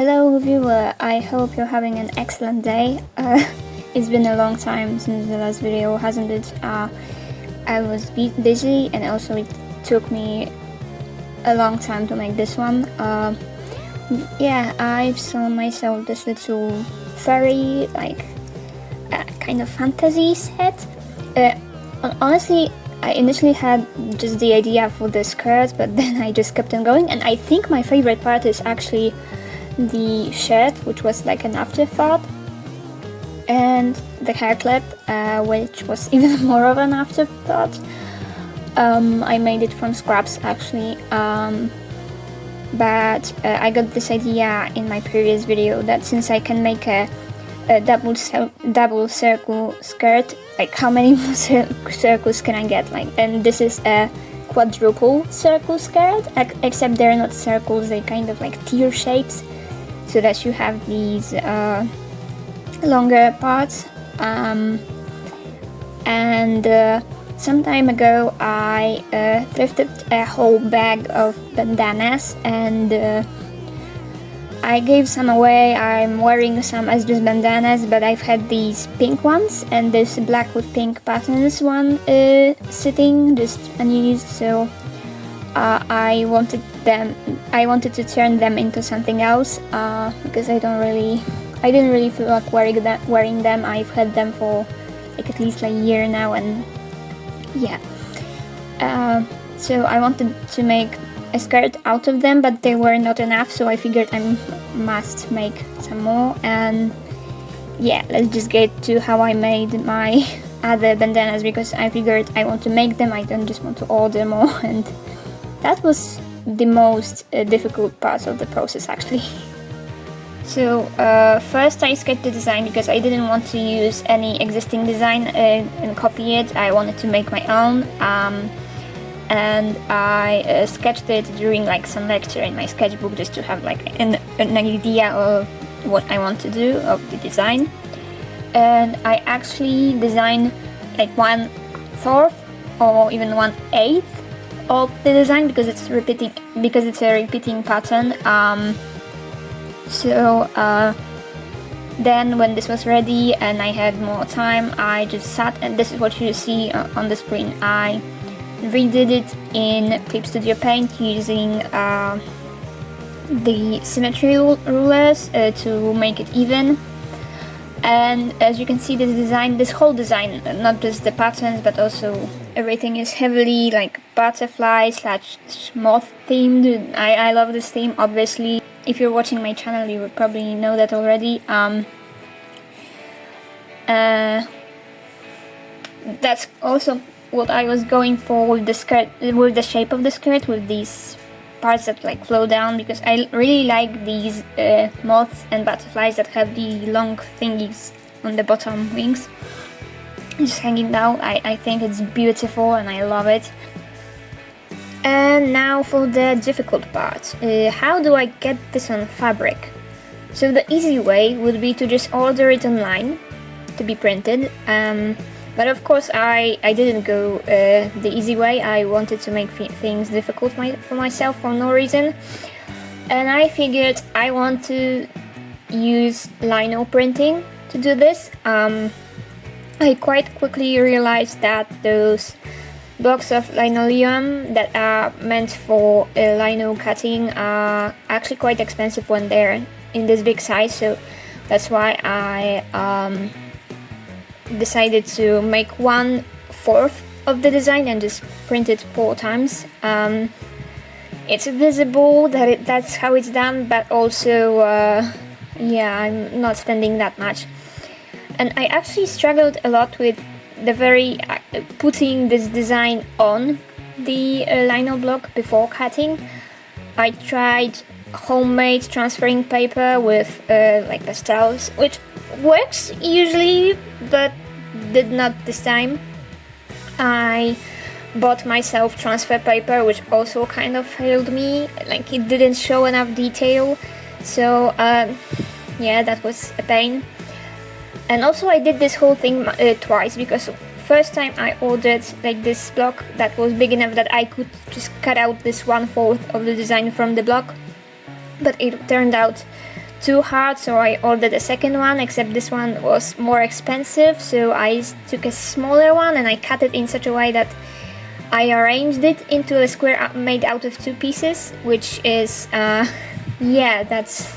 Hello viewer, I hope you're having an excellent day. It's been a long time since the last video, hasn't it? I was busy and also it took me a long time to make this one. Yeah, I've shown myself this little fairy, kind of fantasy set. Honestly, I initially had just the idea for the skirt, but then I just kept on going, and I think my favorite part is actually the shirt, which was like an afterthought, and the hair clip, which was even more of an afterthought. I made it from scraps actually, but I got this idea in my previous video that since I can make a double circle skirt, like how many more circles can I get? And this is a quadruple circle skirt, except they're not circles, they kind of like tear shapes, so that you have these longer parts. Some time ago I thrifted a whole bag of bandanas, and I gave some away. I'm wearing some as just bandanas, but I've had these pink ones and this black with pink patterns one sitting just unused, so I wanted to turn them into something else, because I didn't really feel like wearing them. I've had them for like at least a year now, and yeah. So I wanted to make a skirt out of them, but they were not enough, so I figured I must make some more. And yeah, let's just get to how I made my other bandanas, because I figured I want to make them, I don't just want to order more, and that was the most difficult part of the process actually. So first I sketched the design, because I didn't want to use any existing design and copy it. I wanted to make my own, and I sketched it during like some lecture in my sketchbook, just to have like an idea of what I want to do of the design. And I actually designed like 1/4 or even 1/8 of the design, because it's a repeating pattern. Then when this was ready and I had more time, I just sat, and this is what you see on the screen. I redid it in Clip Studio Paint using the symmetry rulers to make it even. And as you can see, this whole design, not just the patterns but also everything, is heavily like butterfly / moth themed. I love this theme, obviously. If you're watching my channel, you would probably know that already. That's also what I was going for with the skirt, with the shape of the skirt, with these parts that like flow down, because I really like these moths and butterflies that have the long thingies on the bottom wings just hanging down. I think it's beautiful and I love it. And now for the difficult part. How do I get this on fabric? So the easy way would be to just order it online to be printed, but of course I didn't go the easy way. I wanted to make things difficult for myself for no reason, and I figured I want to use lino printing to do this. I quite quickly realized that those blocks of linoleum that are meant for lino cutting are actually quite expensive when they're in this big size, so that's why I decided to make 1/4 of the design and just print it 4 times. It's visible that that's how it's done, but also yeah, I'm not spending that much. And I actually struggled a lot with putting this design on the lino block before cutting. I tried homemade transferring paper with like pastels, which works usually, but did not this time. I bought myself transfer paper, which also kind of failed me, like it didn't show enough detail, so yeah, that was a pain. And also I did this whole thing twice, because first time I ordered like this block that was big enough that I could just cut out this 1/4 of the design from the block, but it turned out too hard, so I ordered a second one, except this one was more expensive, so I took a smaller one and I cut it in such a way that I arranged it into a square made out of 2 pieces, which is, yeah, that's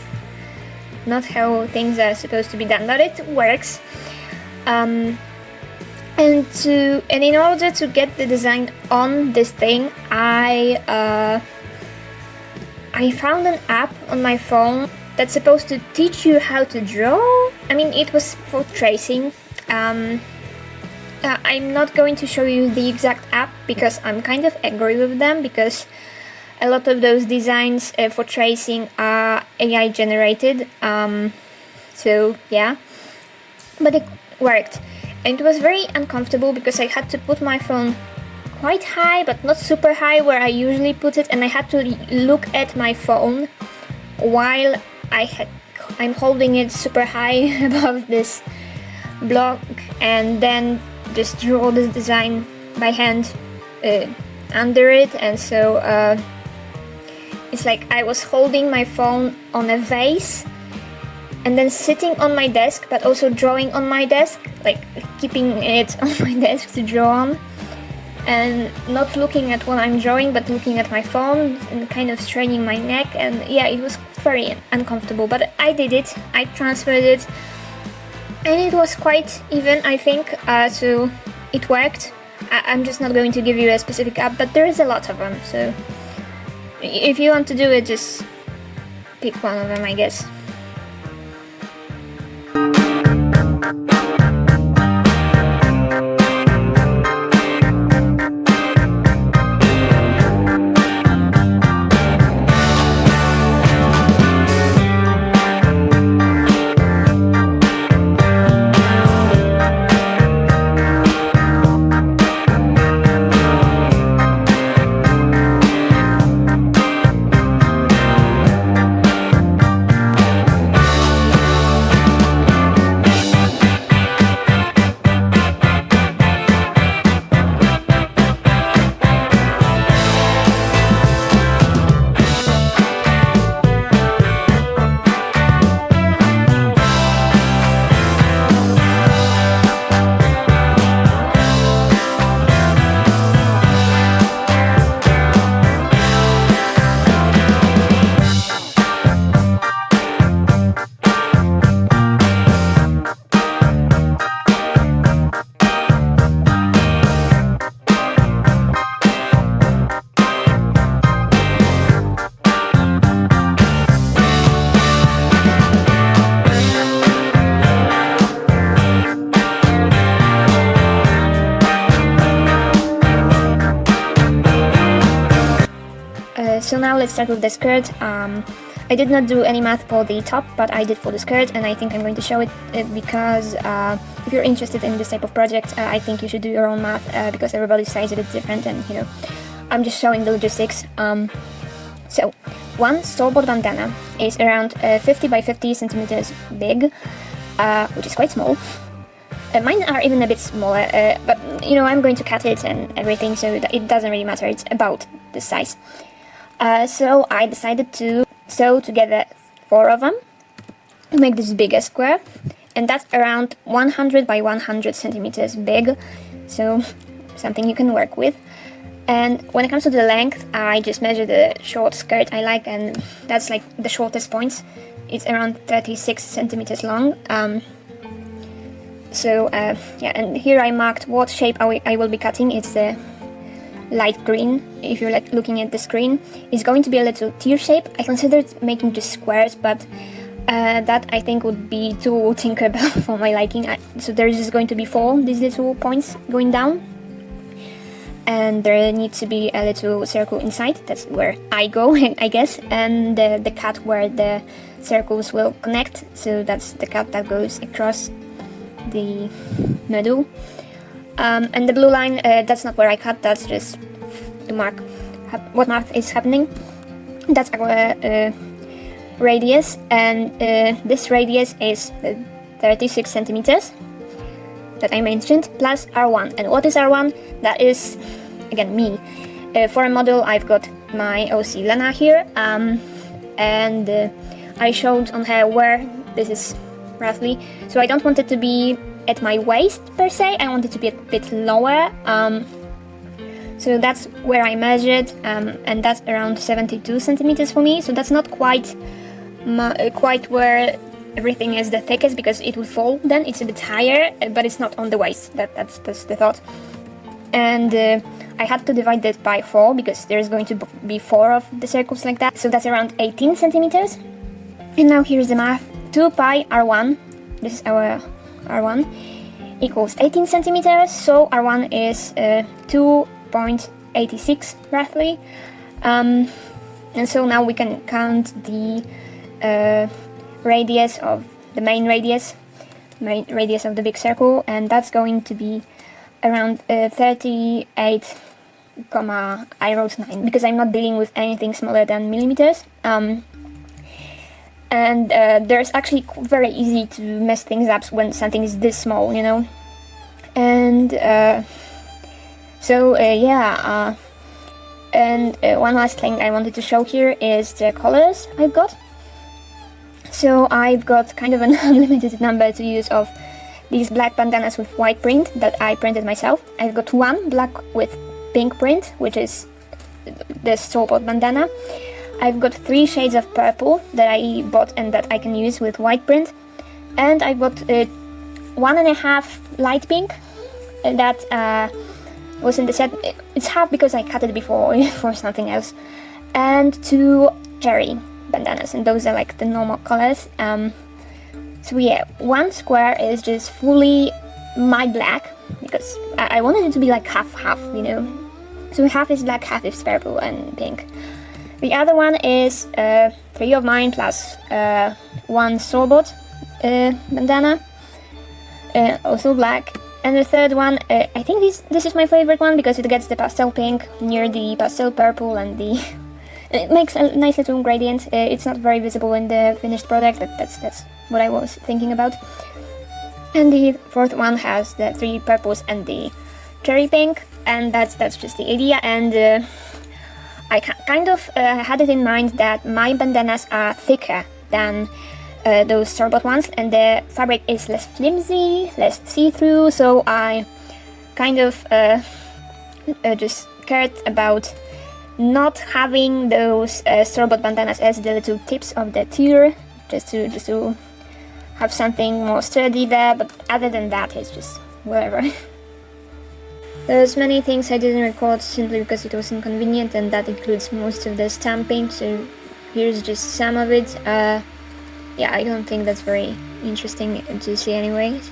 not how things are supposed to be done, but it works. And in order to get the design on this thing, I found an app on my phone that's supposed to teach you how to draw. I mean, it was for tracing. I'm not going to show you the exact app because I'm kind of angry with them, because a lot of those designs for tracing are AI generated. So yeah, but it worked. And it was very uncomfortable because I had to put my phone quite high, but not super high where I usually put it, and I had to look at my phone while I'm holding it super high above this block, and then just draw the design by hand under it. And so it's like I was holding my phone on a vase and then sitting on my desk, but also drawing on my desk, like keeping it on my desk to draw on, and not looking at what I'm drawing, but looking at my phone and kind of straining my neck. And yeah, it was very uncomfortable, but I did it. I transferred it, and it was quite even, I think, so it worked. I'm just not going to give you a specific app, but there is a lot of them, so if you want to do it, just pick one of them, I guess. So now let's start with the skirt. I did not do any math for the top, but I did for the skirt, and I think I'm going to show it because if you're interested in this type of project, I think you should do your own math because everybody's size is a bit different, and you know, I'm just showing the logistics. So one store-bought bandana is around 50 by 50 centimeters big, which is quite small. Mine are even a bit smaller, but you know, I'm going to cut it and everything, so it doesn't really matter. It's about the size. So I decided to sew together 4 of them to make this bigger square, and that's around 100 by 100 centimeters big, so something you can work with. And when it comes to the length, I just measure the short skirt I like, and that's like the shortest points. It's around 36 centimeters long. Yeah, and here I marked what shape I will be cutting. It's the light green, if you're like looking at the screen. It's going to be a little tear shape. I considered making just squares, but that I think would be too tinkerable for my liking. So there's just going to be 4 these little points going down, and there needs to be a little circle inside. That's where I go, I guess, and the cut where the circles will connect. So that's the cut that goes across the middle. And the blue line, that's not where I cut, that's just to mark what math is happening. That's our radius, and this radius is 36 centimeters that I mentioned, plus R1. And what is R1? That is, again, me. For a model, I've got my OC Lana here, and I showed on her where this is roughly. So I don't want it to be at my waist per se, I want it to be a bit lower. So that's where I measured, and that's around 72 centimeters for me. So that's not quite where everything is the thickest, because it will fall then. It's a bit higher, but it's not on the waist. That's the thought. And I had to divide this by 4 because there's going to be 4 of the circles like that. So that's around 18 centimeters. And now here's the math. 2 pi r1, this is our r1, equals 18 centimeters. So r1 is 2.86 roughly. And so now we can count the radius of the main radius of the big circle, and that's going to be around 38, I wrote 9 because I'm not dealing with anything smaller than millimeters. And there's actually very easy to mess things up when something is this small, you know. And one last thing I wanted to show here is the colors I've got. So I've got kind of an unlimited number to use of these black bandanas with white print that I printed myself. I've got one black with pink print, which is the store-bought bandana. I've got 3 shades of purple that I bought and that I can use with white print. And I've got 1.5 light pink that was in the set. It's half because I cut it before for something else. And 2 cherry bandanas, and those are like the normal colors. So yeah, one square is just fully my black, because I wanted it to be like half-half, you know. So half is black, half is purple and pink. The other one is 3 of mine plus 1 store-bought bandana, also black. And the third one, I think this is my favorite one because it gets the pastel pink near the pastel purple, and it makes a nice little gradient. It's not very visible in the finished product, but that's what I was thinking about. And the fourth one has the 3 purples and the cherry pink, and that's just the idea. And I kind of had it in mind that my bandanas are thicker than those store-bought ones, and the fabric is less flimsy, less see-through, so I kind of just cared about not having those store-bought bandanas as the little tips of the tier, just to have something more sturdy there, but other than that it's just whatever. There's many things I didn't record simply because it was inconvenient, and that includes most of the stamping, so here's just some of it. Yeah, I don't think that's very interesting to see anyways.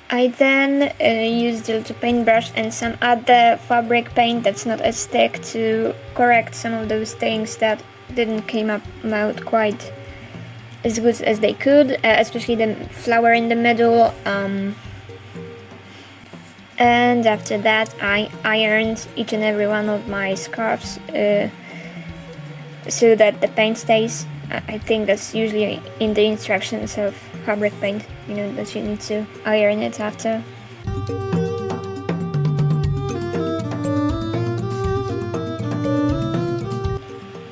I then used a little paintbrush and some other fabric paint that's not as thick to correct some of those things that didn't come out quite as good as they could, especially the flower in the middle. And after that I ironed each and every one of my scarves so that the paint stays. I think that's usually in the instructions of fabric paint, you know, that you need to iron it after.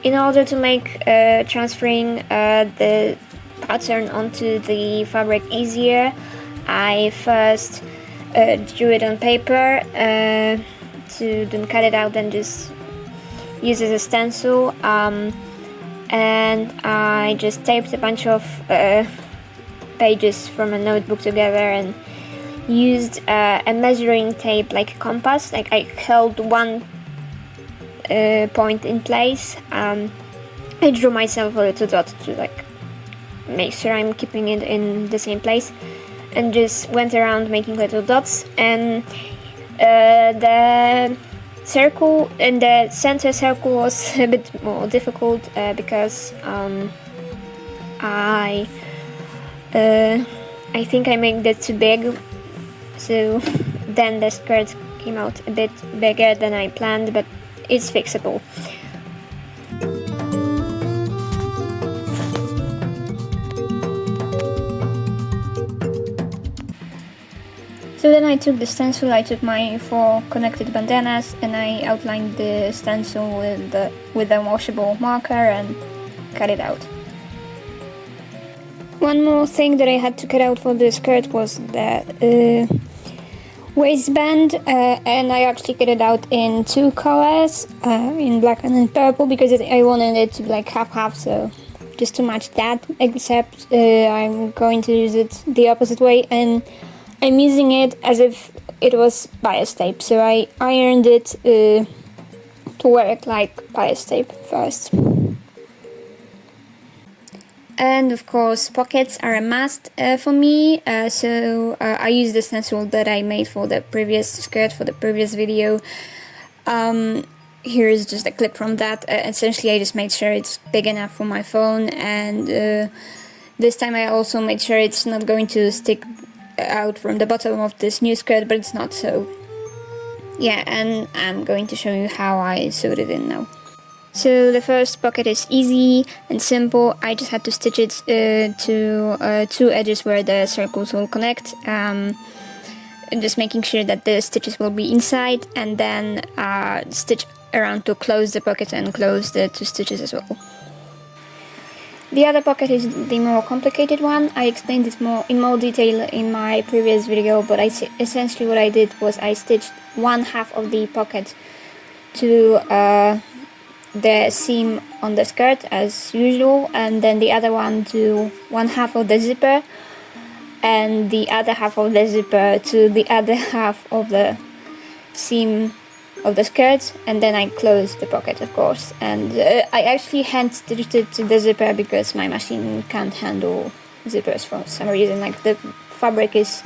In order to make transferring the pattern onto the fabric easier, I first drew it on paper to then cut it out and just use it as a stencil. And I just taped a bunch of pages from a notebook together and used a measuring tape like a compass. Like I held one point in place. I drew myself a little dot to like make sure I'm keeping it in the same place, and just went around making little dots. And the circle in the center circle was a bit more difficult because I think I made it too big, so then the skirt came out a bit bigger than I planned, but it's fixable. So then I took the stencil, I took my 4 connected bandanas, and I outlined the stencil with a washable marker and cut it out. One more thing that I had to cut out for the skirt was the waistband, and I actually cut it out in 2 colors, in black and in purple, because I wanted it to be like half-half, so just to match that, except I'm going to use it the opposite way, and I'm using it as if it was bias tape, so I ironed it to work like bias tape first. And of course, pockets are a must for me, so I use the stencil that I made for the previous skirt, for the previous video. Here is just a clip from that. Essentially, I just made sure it's big enough for my phone, and this time I also made sure it's not going to stick out from the bottom of this new skirt, but it's not, so yeah, and I'm going to show you how I sewed it in now. So the first pocket is easy and simple. I just had to stitch it to 2 edges where the circles will connect, just making sure that the stitches will be inside, and then stitch around to close the pocket and close the 2 stitches as well. The other pocket is the more complicated one. I explained it in more detail in my previous video, but essentially what I did was I stitched 1/2 of the pocket to the seam on the skirt as usual, and then the other one to 1/2 of the zipper, and the other half of the zipper to the other half of the seam of the skirt, and then I closed the pocket, of course, and I actually hand stitched it to the zipper because my machine can't handle zippers for some reason, like the fabric is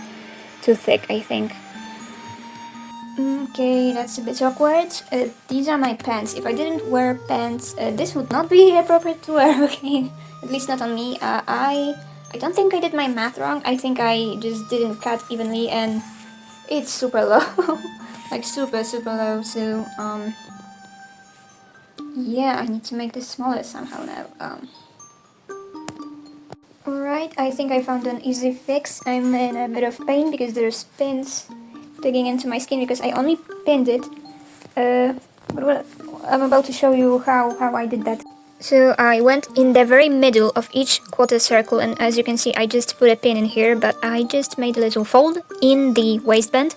too thick, I think. Okay, that's a bit awkward. These are my pants. If I didn't wear pants, this would not be appropriate to wear, okay? At least not on me. I don't think I did my math wrong. I think I just didn't cut evenly, and it's super low. Like super low, so yeah, I need to make this smaller somehow now. Alright, I think I found an easy fix. I'm in a bit of pain because there's pins digging into my skin because I only pinned it, but I'm about to show you how I did that. So I went in the very middle of each quarter circle, and as you can see I just put a pin in here, but I just made a little fold in the waistband.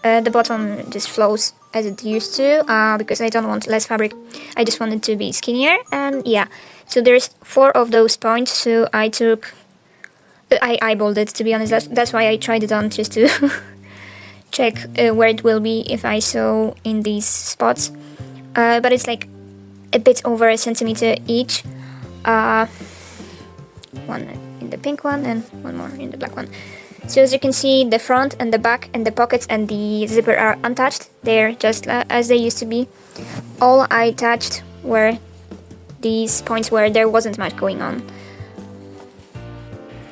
The bottom just flows as it used to, because I don't want less fabric, I just want it to be skinnier, and yeah. So there's 4 of those points, so I eyeballed it, to be honest, that's why I tried it on, just to check where it will be if I sew in these spots, but it's like a bit over a centimeter each, one in the pink one and one more in the black one. So as you can see, the front and the back and the pockets and the zipper are untouched, they're just as they used to be. All I touched were these points where there wasn't much going on.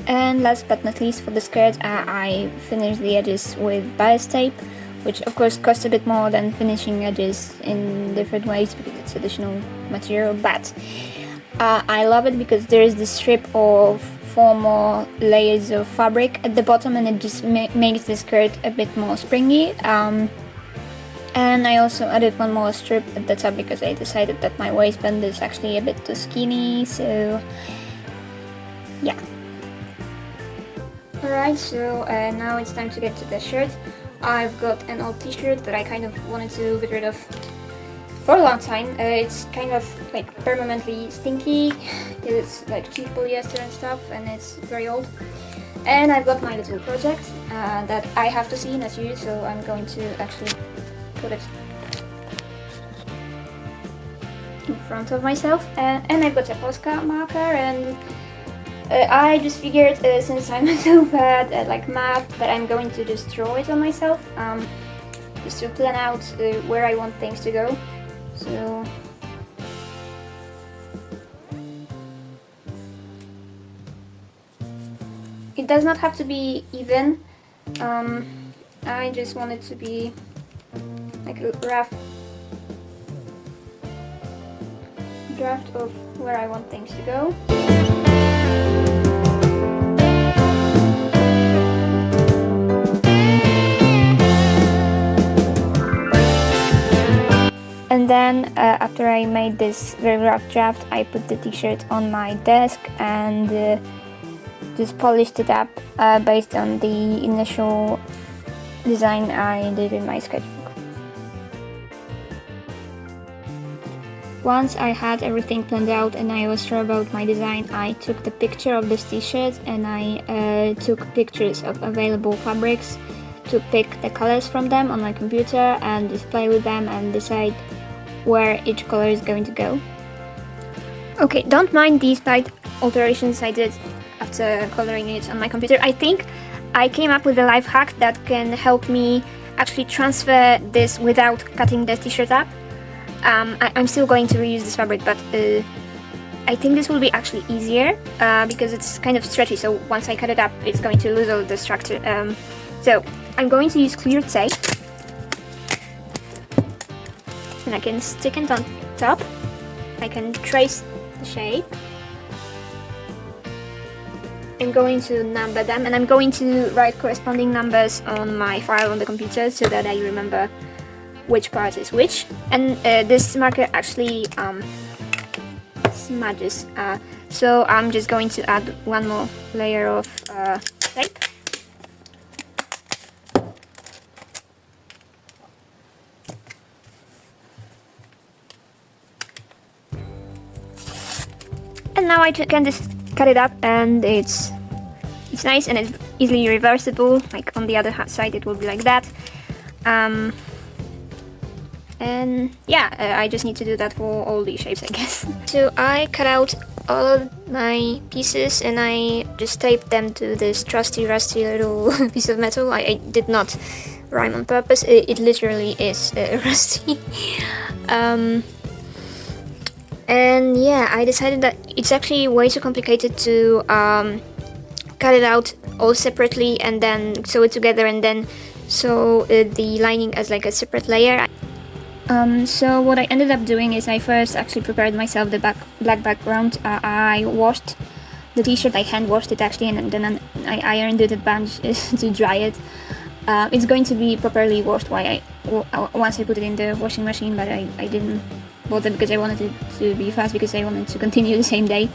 And last but not least, for the skirt, I finished the edges with bias tape, which of course costs a bit more than finishing edges in different ways because it's additional material, but I love it because there is this strip of 4 more layers of fabric at the bottom, and it just makes the skirt a bit more springy. And I also added 1 more strip at the top because I decided that my waistband is actually a bit too skinny, so yeah. Alright, so now it's time to get to the shirt. I've got an old t-shirt that I kind of wanted to get rid of for a long time. It's kind of like permanently stinky, it's like cheap polyester and stuff, and it's very old. And I've got my little project that I have to see, not you, so I'm going to actually put it in front of myself. And I've got a Posca marker, and I just figured, since I'm so bad at like math, that I'm going to just draw it on myself, just to plan out where I want things to go. So it does not have to be even. I just want it to be like a rough draft of where I want things to go. And then after I made this very rough draft, I put the t-shirt on my desk and just polished it up based on the initial design I did in my sketchbook. Once I had everything planned out and I was sure about my design, I took the picture of this t-shirt and I took pictures of available fabrics to pick the colors from them on my computer and just play with them and decide where each color is going to go. Okay, don't mind these slight alterations I did after coloring it on my computer. I think I came up with a life hack that can help me actually transfer this without cutting the t-shirt up. I'm still going to reuse this fabric, but I think this will be actually easier because it's kind of stretchy, so once I cut it up it's going to lose all the structure. So I'm going to use clear tape and I can stick it on top. I can trace the shape. I'm going to number them and I'm going to write corresponding numbers on my file on the computer so that I remember which part is which. And this marker actually smudges, so I'm just going to add one more layer of tape. And now I can just cut it up and it's nice and it's easily reversible, like on the other side it will be like that. And yeah, I just need to do that for all these shapes, I guess. So I cut out all of my pieces and I just taped them to this trusty rusty little piece of metal. I did not rhyme on purpose, it literally is rusty. And yeah, I decided that it's actually way too complicated to cut it out all separately and then sew it together and then sew the lining as like a separate layer. So what I ended up doing is I first actually prepared myself the black background. I washed the t-shirt, I hand washed it actually, and then I ironed it a bunch to dry it. It's going to be properly washed once I put it in the washing machine, but I didn't bother because I wanted it to be fast because I wanted to continue the same day.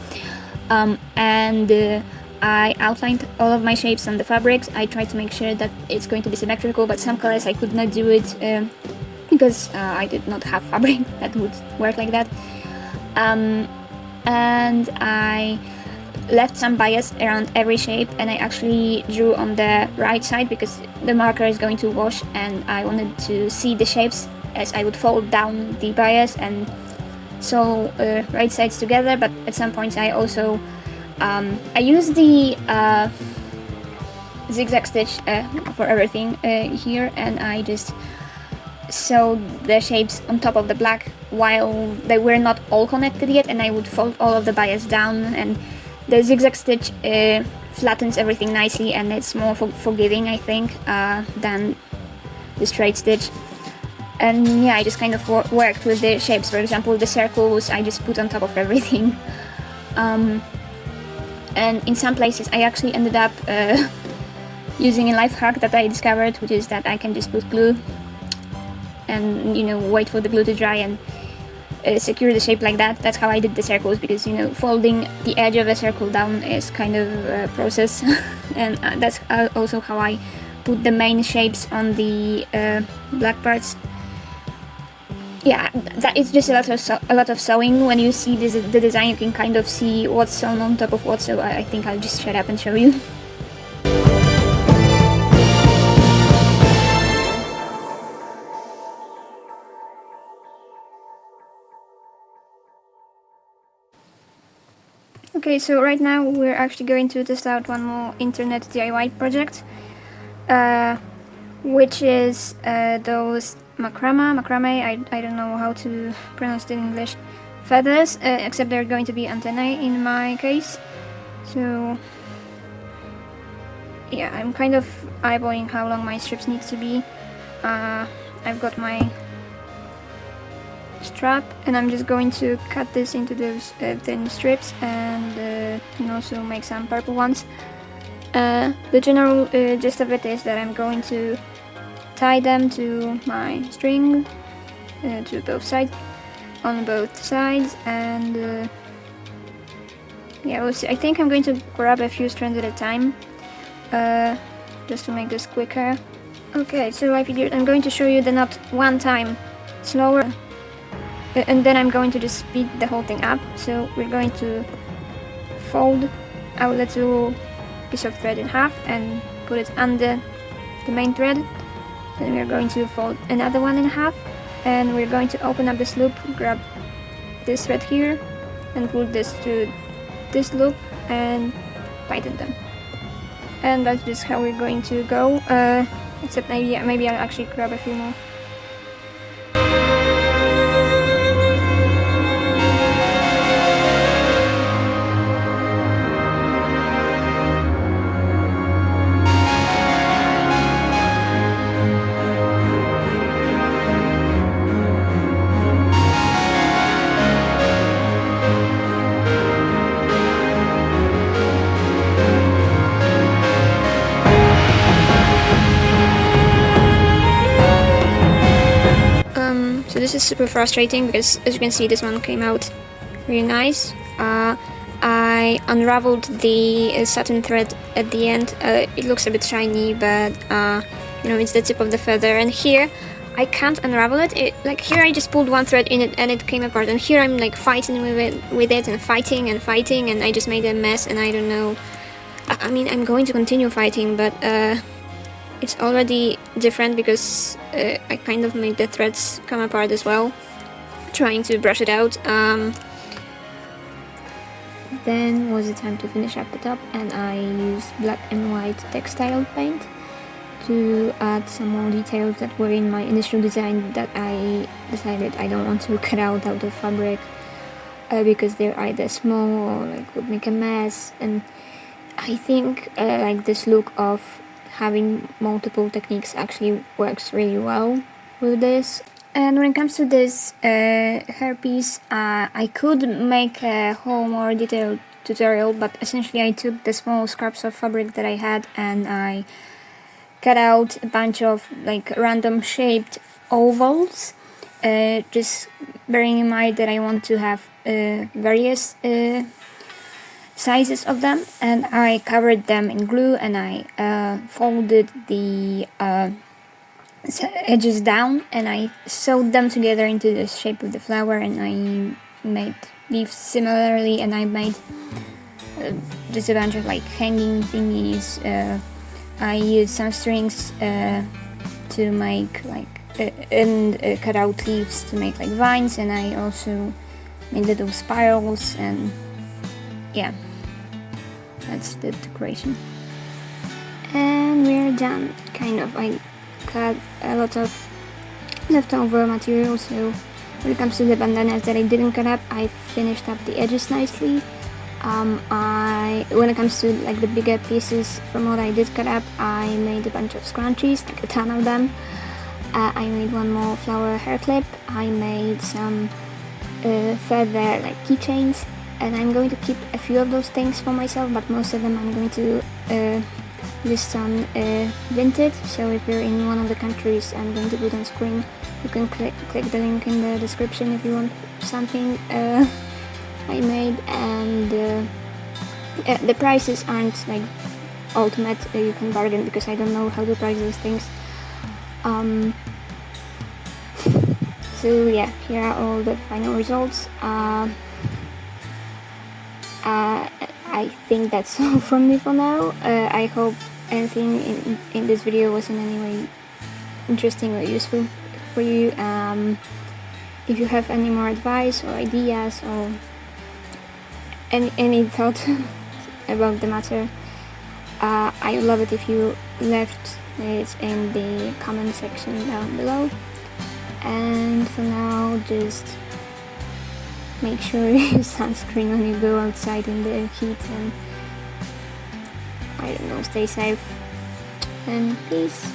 And I outlined all of my shapes on the fabrics. I tried to make sure that it's going to be symmetrical, but some colors I could not do it because I did not have fabric that would work like that. And I left some bias around every shape and I actually drew on the right side because the marker is going to wash and I wanted to see the shapes as I would fold down the bias and sew right sides together, but at some points I also I used the zigzag stitch for everything here, and I just sewed the shapes on top of the black while they were not all connected yet, and I would fold all of the bias down, and the zigzag stitch flattens everything nicely and it's more forgiving, I think, than the straight stitch. And yeah, I just kind of worked with the shapes. For example, the circles I just put on top of everything. And in some places I actually ended up using a life hack that I discovered, which is that I can just put glue and, you know, wait for the glue to dry and secure the shape like that. That's how I did the circles, because, you know, folding the edge of a circle down is kind of a process. And that's also how I put the main shapes on the black parts. Yeah, that is just a lot of sewing. When you see the design, you can kind of see what's sewn on top of what, so I think I'll just shut up and show you. Okay, so right now we're actually going to test out one more internet DIY project, which is those macrame, I don't know how to pronounce it in English, feathers, except they're going to be antennae in my case. So yeah, I'm kind of eyeballing how long my strips need to be. I've got my strap and I'm just going to cut this into those thin strips and also make some purple ones. The general gist of it is that I'm going to tie them to my string to both sides, on both sides, and yeah, we'll see. I think I'm going to grab a few strands at a time, just to make this quicker. Okay, so I figured I'm going to show you the knot one time slower, and then I'm going to just speed the whole thing up. So we're going to fold our little piece of thread in half and put it under the main thread. Then we're going to fold another one in half, and we're going to open up this loop, grab this thread here, and pull this to this loop and tighten them. And that's just how we're going to go, except maybe I'll actually grab a few more. So this is super frustrating because, as you can see, this one came out really nice. I unraveled the satin thread at the end. It looks a bit shiny, but you know, it's the tip of the feather. And here, I can't unravel it. Like here, I just pulled one thread in it and it came apart. And here, I'm like fighting with it and fighting, and I just made a mess. And I don't know. I mean, I'm going to continue fighting, but it's already different because I kind of made the threads come apart as well, trying to brush it out. Then was the time to finish up the top, and I used black and white textile paint to add some more details that were in my initial design that I decided I don't want to cut out of the fabric because they're either small or like would make a mess. And I think like this look of having multiple techniques actually works really well with this. And when it comes to this hairpiece, I could make a whole more detailed tutorial, but essentially I took the small scraps of fabric that I had and I cut out a bunch of like random shaped ovals, just bearing in mind that I want to have various sizes of them, and I covered them in glue and I folded the edges down and I sewed them together into the shape of the flower, and I made leaves similarly, and I made just a bunch of like hanging thingies. I used some strings to make like and cut out leaves to make like vines, and I also made little spirals, and yeah, that's the decoration. And we're done, kind of. I cut a lot of leftover material, so when it comes to the bandanas that I didn't cut up, I finished up the edges nicely. When it comes to like the bigger pieces from what I did cut up, I made a bunch of scrunchies, like a ton of them. I made one more flower hair clip. I made some feather like keychains, and I'm going to keep a few of those things for myself, but most of them I'm going to list on Vinted. So if you're in one of the countries I'm going to put on screen, you can click the link in the description if you want something I made. And the prices aren't like ultimate, you can bargain because I don't know how to price those things. So yeah, here are all the final results. I think that's all from me for now. I hope anything in this video was in any way interesting or useful for you. If you have any more advice or ideas or any thoughts about the matter, I would love it if you left it in the comment section down below. And for now, just make sure you use sunscreen when you go outside in the heat, and I don't know, stay safe and peace.